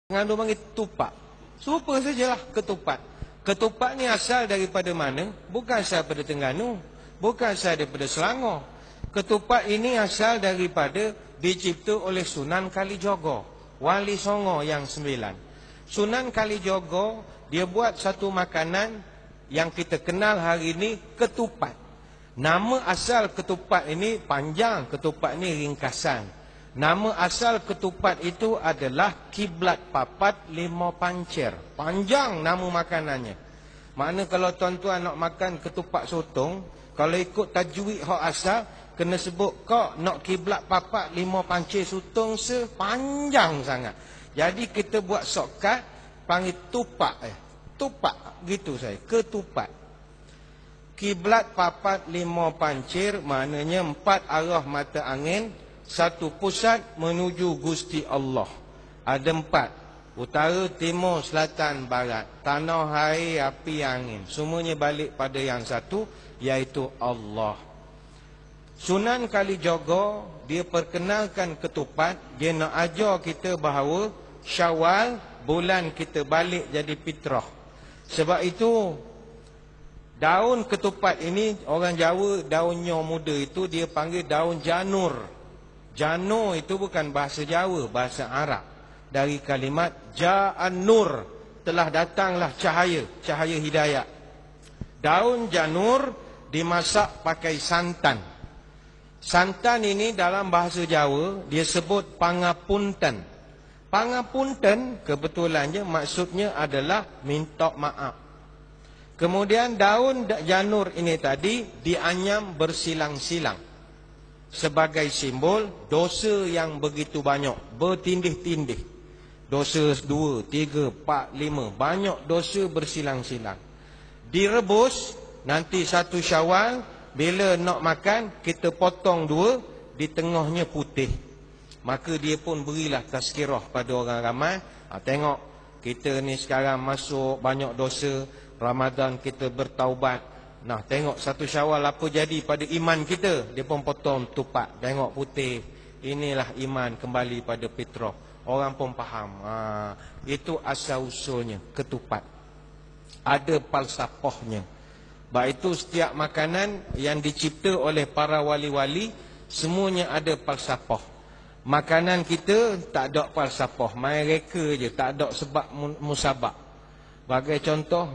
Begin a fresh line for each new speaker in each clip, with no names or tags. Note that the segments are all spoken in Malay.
Terengganu panggil tupak. Serupa sajalah ketupat. Ketupat ni asal daripada mana? Bukan asal daripada Terengganu, bukan asal daripada Selangor. Ketupat ini asal daripada dicipta oleh Sunan Kalijogo, Wali Songo yang 9. Sunan Kalijogo dia buat satu makanan yang kita kenal hari ini, ketupat. Nama asal ketupat ini panjang, ketupat ini ringkasan. Nama asal ketupat itu adalah Kiblat Papat Lima Pancer. Panjang nama makanannya. Makna kalau tuan-tuan nak makan ketupat sotong, kalau ikut tajwid hak asal, kena sebut kau nak Kiblat Papat Lima Pancer sotong sepanjang sangat. Jadi kita buat shortcut panggil tupak. Tupak gitu saya, ketupat. Kiblat Papat Lima Pancir maknanya 4 arah mata angin, satu pusat menuju Gusti Allah. Ada 4. Utara, timur, selatan, barat. Tanah, air, api, angin. Semuanya balik pada yang satu, iaitu Allah. Sunan Kalijogo, dia perkenalkan ketupat. Dia nak ajar kita bahawa Syawal, bulan kita balik jadi fitrah. Sebab itu, daun ketupat ini, orang Jawa, daunnya muda itu, dia panggil daun janur. Janur itu bukan bahasa Jawa, bahasa Arab. Dari kalimat Ja'an Nur, telah datanglah cahaya, cahaya hidayah. Daun janur dimasak pakai santan. Santan ini dalam bahasa Jawa dia sebut pangapunten. Pangapunten kebetulannya maksudnya adalah minta maaf. Kemudian daun janur ini tadi dianyam bersilang-silang sebagai simbol dosa yang begitu banyak, bertindih-tindih. Dosa 2, 3, 4, 5, banyak dosa bersilang-silang. Direbus, nanti 1 Syawal, bila nak makan, kita potong 2, di tengahnya putih. Maka dia pun berilah tazkirah pada orang ramai. Tengok, kita ni sekarang masuk banyak dosa, Ramadan kita bertaubat. Nah, tengok 1 Syawal apa jadi pada iman kita. Dia pun potong tupak, tengok putih. Inilah iman kembali pada fitrah. Orang pun faham. Itu asal usulnya, ketupat. Ada falsafahnya. Sebab itu setiap makanan yang dicipta oleh para wali-wali, semuanya ada falsafah. Makanan kita tak ada falsafah, main reka je, tak ada sebab musabab. Bagai contoh,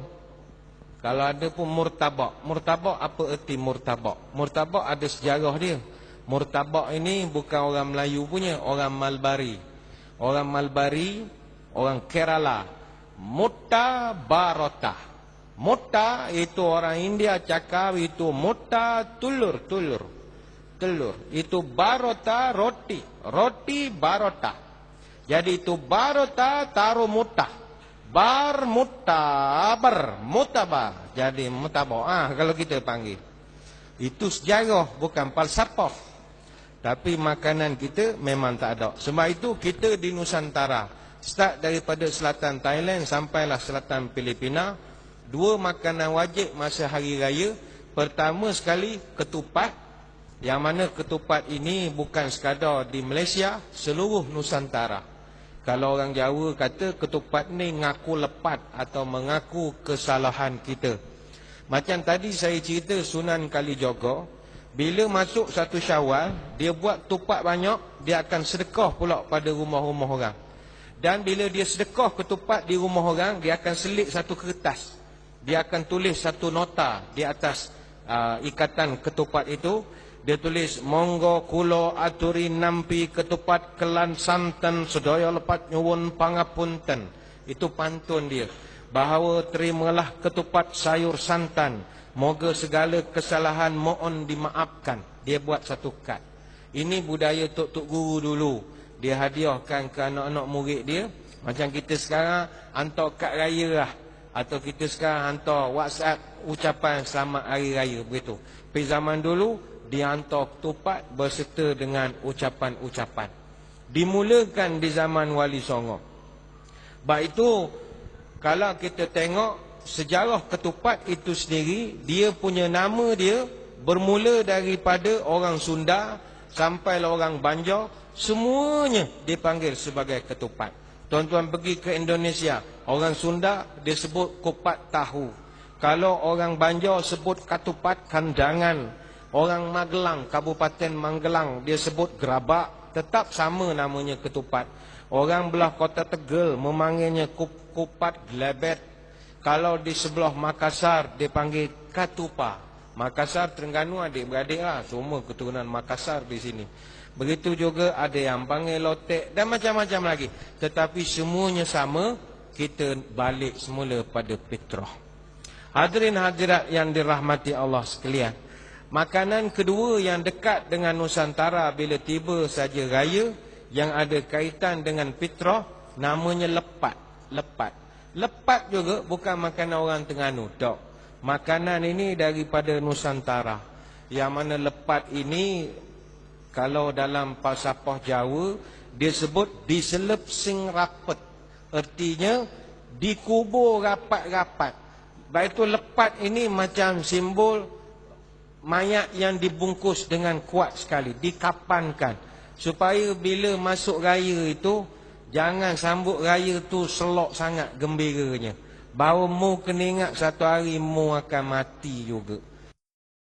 kalau ada pun murtabak. Murtabak apa erti murtabak? Murtabak ada sejarah dia. Murtabak ini bukan orang Melayu punya, orang Malbari. Orang Malbari, orang Kerala. Mutta barota. Mutta itu orang India cakap itu mutta telur. Telur. Itu barota roti. Roti barota. Jadi itu barota taruh mutta. Bar mutabar, mutabar. Jadi mutabar. Kalau kita panggil. Itu sejarah, bukan falsafah. Tapi makanan kita memang tak ada. Sebab itu kita di Nusantara, start daripada selatan Thailand sampailah selatan Filipina, 2 makanan wajib masa hari raya. Pertama sekali ketupat. Yang mana ketupat ini bukan sekadar di Malaysia, seluruh Nusantara. Kalau orang Jawa kata ketupat ni ngaku lepat atau mengaku kesalahan kita. Macam tadi saya cerita Sunan Kalijogo, bila masuk 1 Syawal, dia buat tupat banyak, dia akan sedekah pula pada rumah-rumah orang. Dan bila dia sedekah ketupat di rumah orang, dia akan selit satu kertas. Dia akan tulis satu nota di atas ikatan ketupat itu. Dia tulis, monggo kulo aturi nampi ketupat kelan santan sedaya lepat nyuwun pangapunten. Itu pantun dia. Bahawa terimalah ketupat sayur santan. Moga segala kesalahan mohon dimaafkan. Dia buat satu kad. Ini budaya tok-tok guru dulu. Dia hadiahkan ke anak-anak murid dia. Macam kita sekarang hantar kad raya lah. Atau kita sekarang hantar WhatsApp ucapan selamat hari raya begitu. Tapi zaman dulu dia hantar ketupat berserta dengan ucapan-ucapan. Dimulakan di zaman Wali Songo. Sebab itu, kalau kita tengok sejarah ketupat itu sendiri, dia punya nama dia bermula daripada orang Sunda sampai orang Banjar, semuanya dipanggil sebagai ketupat. Tuan-tuan pergi ke Indonesia, orang Sunda dia sebut kupat tahu. Kalau orang Banjar sebut katupat kandangan. Orang Magelang, Kabupaten Magelang dia sebut gerabak. Tetap sama namanya ketupat. Orang belah Kota Tegal memanggilnya kupat gelebet. Kalau di sebelah Makassar dia panggil katupa. Makassar, Terengganu adik-beradik lah, semua keturunan Makassar di sini. Begitu juga ada yang panggil lotek dan macam-macam lagi. Tetapi semuanya sama, kita balik semula pada fitrah. Hadirin hadirat yang dirahmati Allah sekalian. Makanan kedua yang dekat dengan Nusantara bila tiba saja raya yang ada kaitan dengan fitrah namanya lepat. Lepat. Lepat juga bukan makanan orang Terengganu, tak. Makanan ini daripada Nusantara. Yang mana lepat ini kalau dalam falsafah Jawa dia sebut diselep sing rapet. Artinya dikubur rapat-rapat. Baik itu lepat ini macam simbol mayat yang dibungkus dengan kuat sekali, dikapankan supaya bila masuk raya itu jangan sambut raya tu selok sangat gembiranya. Bahawa mu kena ingat satu hari mu akan mati juga.